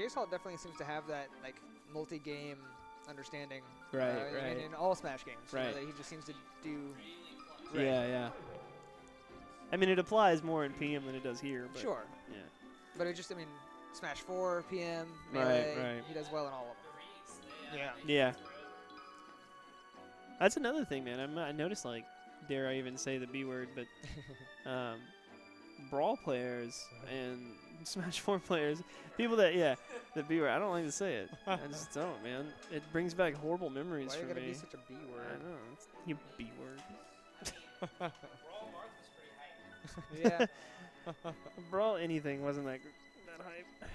JSalt definitely seems to have that like multi-game understanding. Right, right. In all Smash games, right. You know, that he just seems to do. Right. Yeah, yeah. I mean, it applies more in PM than it does here. But Sure. Yeah. But it just, I mean, Smash 4, PM, Melee, right. he does well in all of them. Yeah. Yeah. That's another thing, man. I noticed, like, dare I even say the B word, but Brawl players and Smash 4 players, people that, the B word, I don't like to say it. I just don't, man. It brings back horrible memories for me. Why you gotta be such a B word? I know. It's, you B word. Brawl Marth was pretty hype. Yeah. Brawl anything wasn't that hype.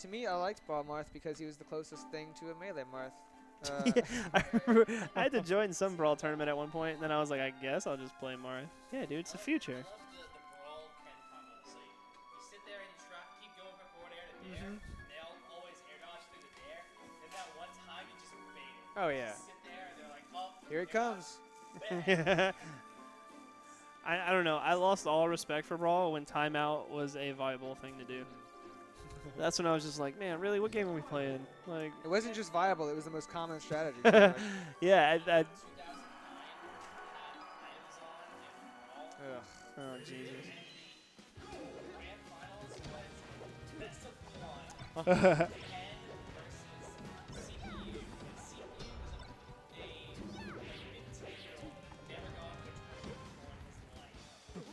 To me, I liked Brawl Marth because he was the closest thing to a Melee Marth. I remember I had to join some Brawl tournament at one point, and then I was like, I guess I'll just play Marth. Yeah, dude, it's the future. I love the Brawl Ken combo. So you sit there and you try, keep going from forward air to there. They'll always air dodge through the dare. And that one time you just bait it. Oh, yeah. You sit there and they're like, oh. Here it comes. I don't know. I lost all respect for Brawl when timeout was a viable thing to do. That's when I was just like, man, really? What game are we playing? Like, It wasn't just viable, it was the most common strategy. yeah. Ugh. Oh, Jesus.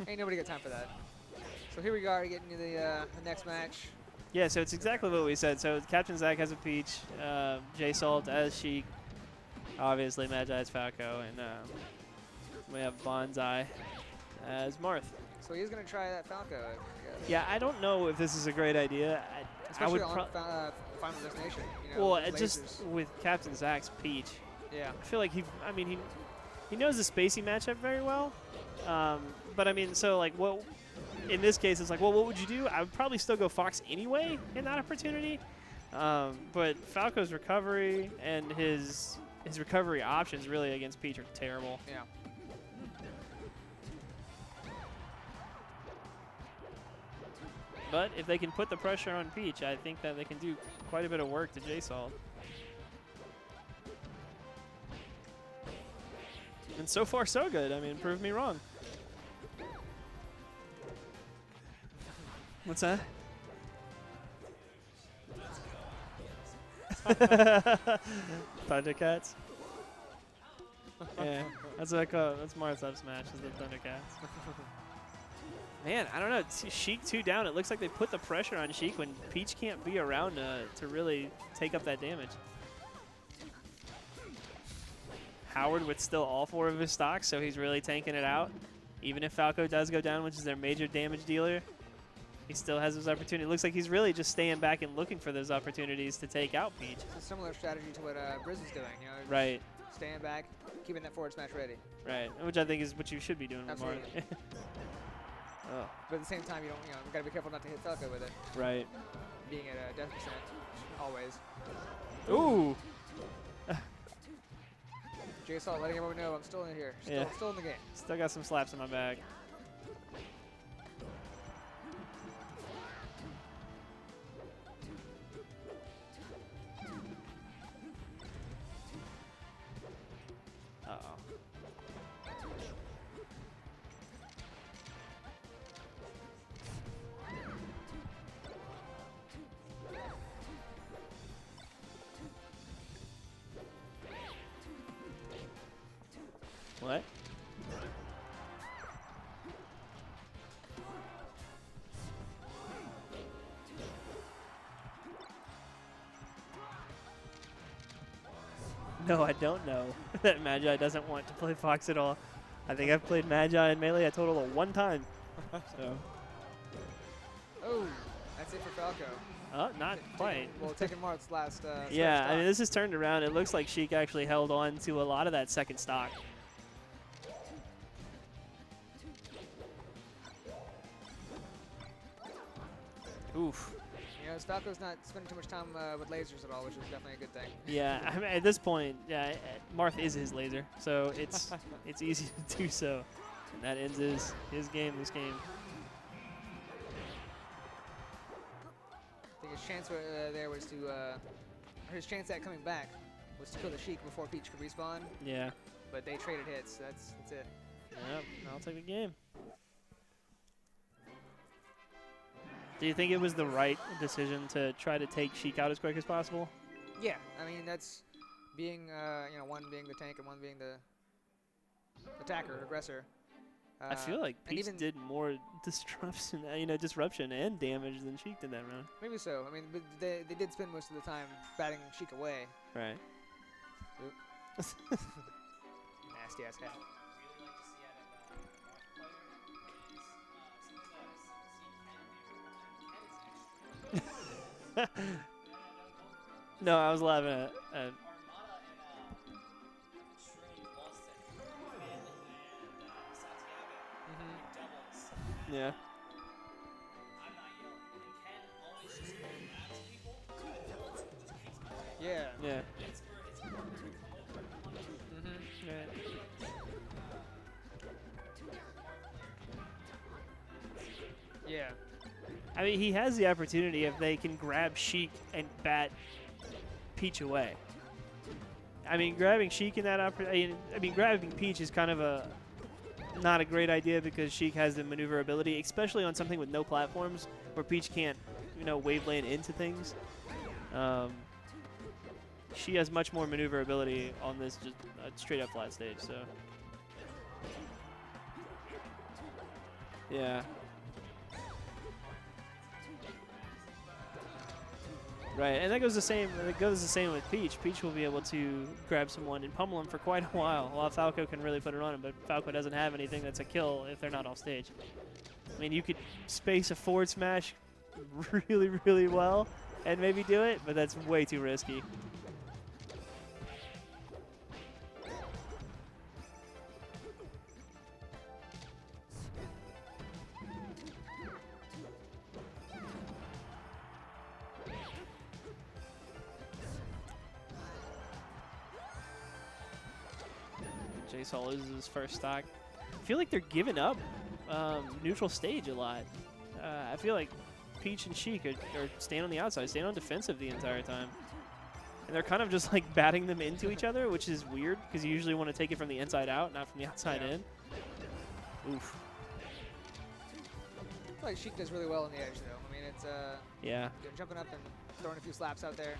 Ain't nobody got time for that. So here we are getting to the next match. Yeah, so it's exactly what we said. So Captain Zack has a Peach, JSalt as Sheik, obviously Magi as Falco, and we have Bonsai as Marth. So he's going to try that Falco, I guess. Yeah, I don't know if this is a great idea. Especially I would on Final Destination. You know, well, with just with Captain Zack's Peach. Yeah. I feel like he knows the spacey matchup very well. But I mean, so like, what in this case, it's like, well, what would you do? I would probably still go Fox anyway in that opportunity. But Falco's recovery and his recovery options really against Peach are terrible. Yeah. But if they can put the pressure on Peach, I think that they can do quite a bit of work to JSalt. And so far, so good. I mean, prove me wrong. What's that? Thundercats? Yeah, that's what I call it. That's Marth's up smash, is the Thundercats. Man, I don't know. Sheik 2 down. It looks like they put the pressure on Sheik when Peach can't be around to really take up that damage. Howard with still all 4 of his stocks, so he's really tanking it out. Even if Falco does go down, which is their major damage dealer, he still has those opportunities. It looks like he's really just staying back and looking for those opportunities to take out Peach. It's a similar strategy to what Briz is doing. You know, Right. Staying back, keeping that forward smash ready. Right, which I think is what you should be doing with Marth. Absolutely. Oh. But at the same time, you gotta be careful not to hit Falco with it. Right. Being at a death percent, always. Ooh. JSalt letting everyone know I'm still in here. Still in the game. Still got some slaps in my bag. Uh-oh. What? No, I don't know that Magi doesn't want to play Fox at all. I think I've played Magi in Melee a total of 1 time. So. Oh, that's it for Falco. Oh, not quite. Well, taking Marth's last. Yeah, I mean, this is turned around. It looks like Sheik actually held on to a lot of that second stock. Oof. You know, Falco's not spending too much time with lasers at all, which is definitely a good thing. Yeah, I mean, at this point, yeah, Marth is his laser, so it's it's easy to do so. And that ends his game. This game. I think His chance there was to, or his chance at coming back was to kill the Sheik before Peach could respawn. Yeah. But they traded hits. That's it. Yep, I'll take the game. Do you think it was the right decision to try to take Sheik out as quick as possible? Yeah, I mean that's being, you know, one being the tank and one being the attacker, aggressor. I feel like and Peach even did more disruption and damage than Sheik did that round. maybe so. I mean, but they did spend most of the time batting Sheik away. Right. Nasty ass hat. No, I was laughing at Armada and Shrine lost to Finn and Santiago. Doubles. yeah. I'm not yelling. And Ken always just going back to people. Until it just keeps going. Yeah. Yeah. It's for hard to come over. Right. Yeah. I mean, he has the opportunity if they can grab Sheik and bat Peach away. I mean, grabbing Sheik in that opportunity. I mean, grabbing Peach is kind of not a great idea because Sheik has the maneuverability, especially on something with no platforms where Peach can't, you know, wave lane into things. She has much more maneuverability on this just straight up flat stage. So, yeah. Right, and that goes the same. It goes the same with Peach. Peach will be able to grab someone and pummel him for quite a while Falco can really put it on him, but Falco doesn't have anything that's a kill if they're not off stage. I mean, you could space a forward smash really, really well and maybe do it, but that's way too risky. JSalt loses his first stock. I feel like they're giving up neutral stage a lot. I feel like Peach and Sheik are staying on the outside, staying on defensive the entire time. And they're kind of just like batting them into each other, which is weird because you usually want to take it from the inside out, not from the outside in. Oof. I feel like Sheik does really well on the edge, though. I mean, it's yeah. Jumping up and throwing a few slaps out there.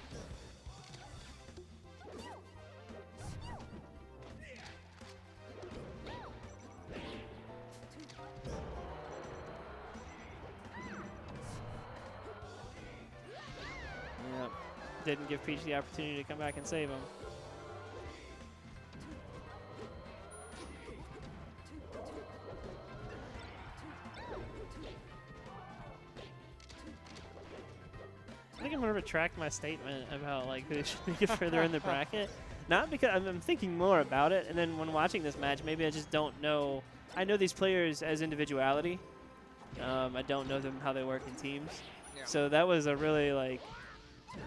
Yep. Didn't give Peach the opportunity to come back and save him. I think I'm going to retract my statement about like who should make it further in the bracket. Not because I'm thinking more about it, and then when watching this match, maybe I just don't know. I know these players as individuality. I don't know them how they work in teams. Yeah. So that was a really like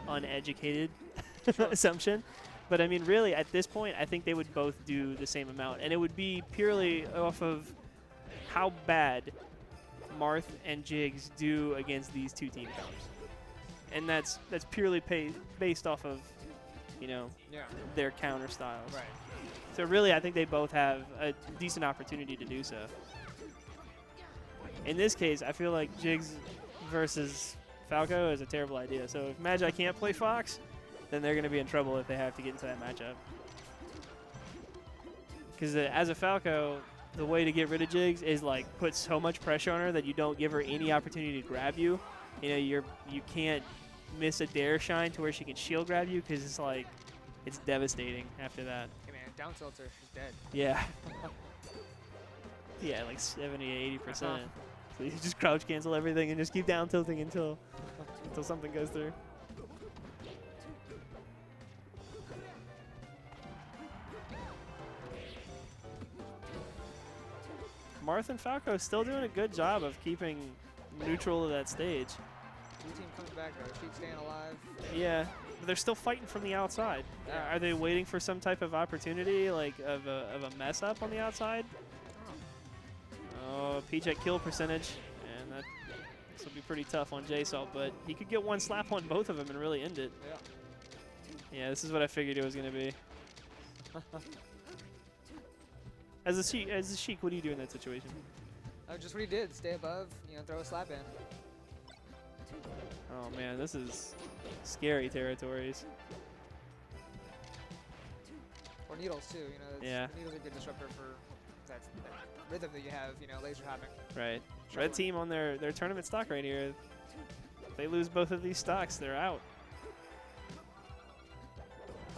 uneducated assumption. But I mean, really, at this point, I think they would both do the same amount, and it would be purely off of how bad Marth and Jigs do against these two team comps. And that's purely based off of, you know, their counter styles. Right. So really, I think they both have a decent opportunity to do so. In this case, I feel like Jigs versus Falco is a terrible idea. So if Magi can't play Fox, then they're going to be in trouble if they have to get into that matchup. Because as a Falco, the way to get rid of Jigs is like put so much pressure on her that you don't give her any opportunity to grab you. You know, you can't miss a dare shine to where she can shield grab you because it's like it's devastating after that. Hey man, down tilts her, she's dead. Yeah. Yeah, like 70 to 80%. So you just crouch cancel everything and just keep down tilting until something goes through. Marth and Falco still doing a good job of keeping neutral of that stage. Blue team comes back though. Sheik staying alive. Yeah, but they're still fighting from the outside. Are they waiting for some type of opportunity, like of a mess up on the outside? Oh, Peach at kill percentage, and that This will be pretty tough on JSalt, but he could get one slap on both of them and really end it. Yeah. Yeah, this is what I figured it was going to be. As a Sheik, what do you do in that situation? Just what he did. Stay above, you know, throw a slap in. Oh man, this is scary territories. Or needles too, you know. Yeah. Needles are a good disruptor for that rhythm that you have, you know, laser hopping. Right. Red team on their tournament stock right here. If they lose both of these stocks, they're out.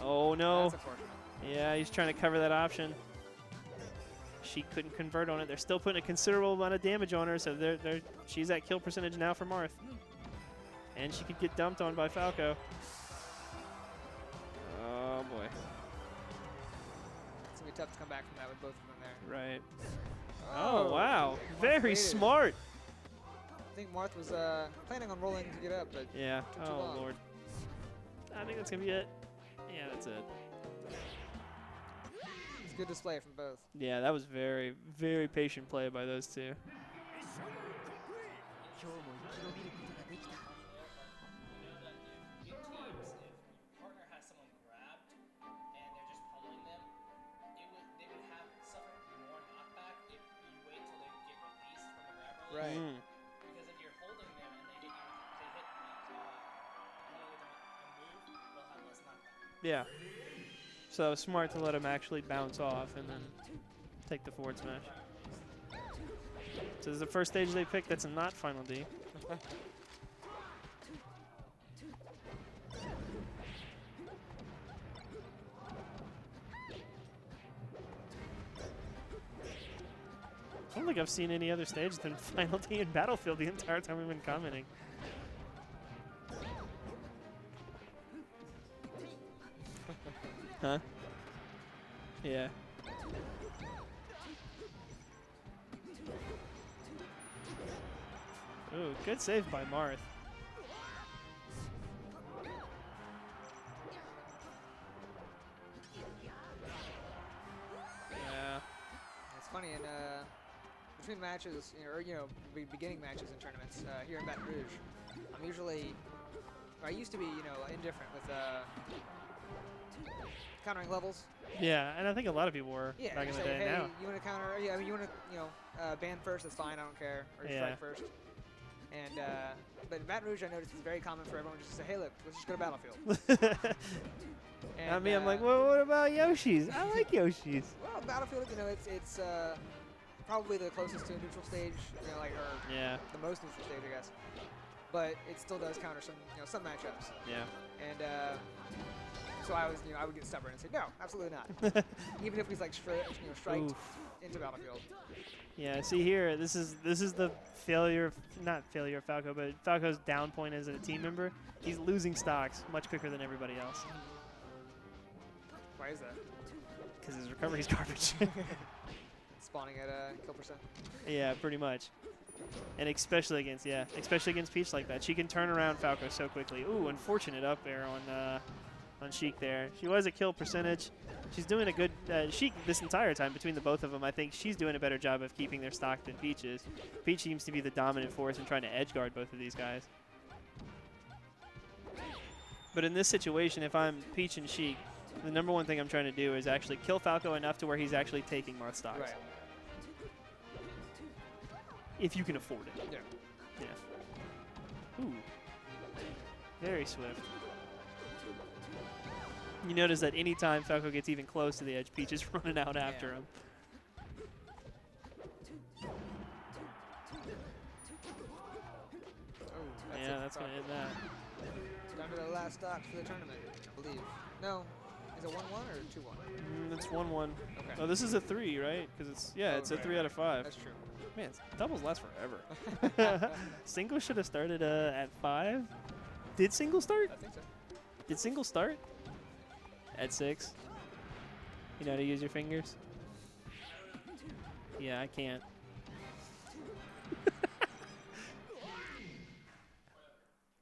Oh no. That's unfortunate. Yeah, he's trying to cover that option. She couldn't convert on it. They're still putting a considerable amount of damage on her, so she's at kill percentage now for Marth. And she could get dumped on by Falco. Oh boy. It's going to be tough to come back from that with both of them there. Right. Oh wow. Very smart. I think Marth was planning on rolling to get up, but Yeah. took too Oh long. lord. I think that's going to be it. Yeah, that's it. It's a good display from both. Yeah, that was very, very patient play by those two. Right. Because if you're holding them and they hit with a move, they'll have less knockback. Yeah. So smart to let him actually bounce off and then take the forward smash. So this is the first stage they picked that's a not final D. I don't think I've seen any other stage than Final D in Battlefield the entire time we've been commenting. Huh? Yeah. Ooh, good save by Marth. Yeah. It's funny, in between matches, you know, or, you know, beginning matches in tournaments here in Baton Rouge, I'm usually, I used to be, you know, indifferent with countering levels. Yeah, and I think a lot of people were Yeah, back you in the say, day hey, now. you want to counter? Yeah, I mean, you want to, you know, ban first. That's fine. I don't care. Or Yeah. strike first. And but in Baton Rouge, I noticed it's very common for everyone just to say, hey, look, let's just go to Battlefield. And, I mean, I'm like, well, what about Yoshi's? I like Yoshi's. Well, Battlefield, you know, it's probably the closest to a neutral stage, you know, like, or Yeah, the most neutral stage, I guess. But it still does counter some, you know, some matchups. yeah. And so I was, you know, I would get stubborn and say, no, absolutely not. Even if he's like, striked Oof. into Battlefield. Yeah, see here, this is the failure, not failure of Falco, but Falco's down point as a team member. He's losing stocks much quicker than everybody else. Why is that? Because his recovery's garbage. Spawning at kill percent. Yeah, pretty much. And especially against Peach like that. She can turn around Falco so quickly. Ooh, unfortunate up air on Sheik there. She was a kill percentage. She's doing a good, Sheik this entire time between the both of them, I think she's doing a better job of keeping their stock than Peach is. Peach seems to be the dominant force in trying to edge guard both of these guys. But in this situation, if I'm Peach and Sheik, the number one thing I'm trying to do is actually kill Falco enough to where he's actually taking Marth stocks. Right. If you can afford it. Yeah. Yeah. Ooh. Very swift. You notice that anytime Falco gets even close to the edge, Peach is running out after him. Oh, Yeah, that's going to end that. Down to the last stock for the tournament, I believe. No, is it 1-1 or 2-1? It's 1-1. Okay. Oh, this is a 3, right? Because it's, yeah, Oh, it's a right. 3 out of 5. That's true. Man, doubles last forever. Single should have started at 5. Did single start? I think so. Did single start? At 6. You know how to use your fingers? Yeah, I can't.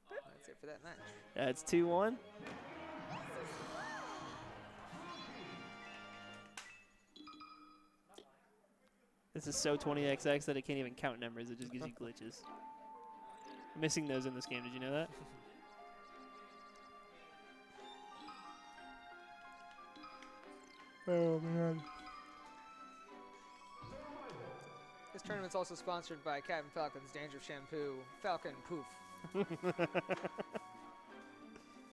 That's it for that match. It's 2-1. This is so 20XX that it can't even count numbers. It just gives you glitches. Missing those in this game. Did you know that? Oh man. This tournament's also sponsored by Captain Falcon's Danger Shampoo, Falcon Poof.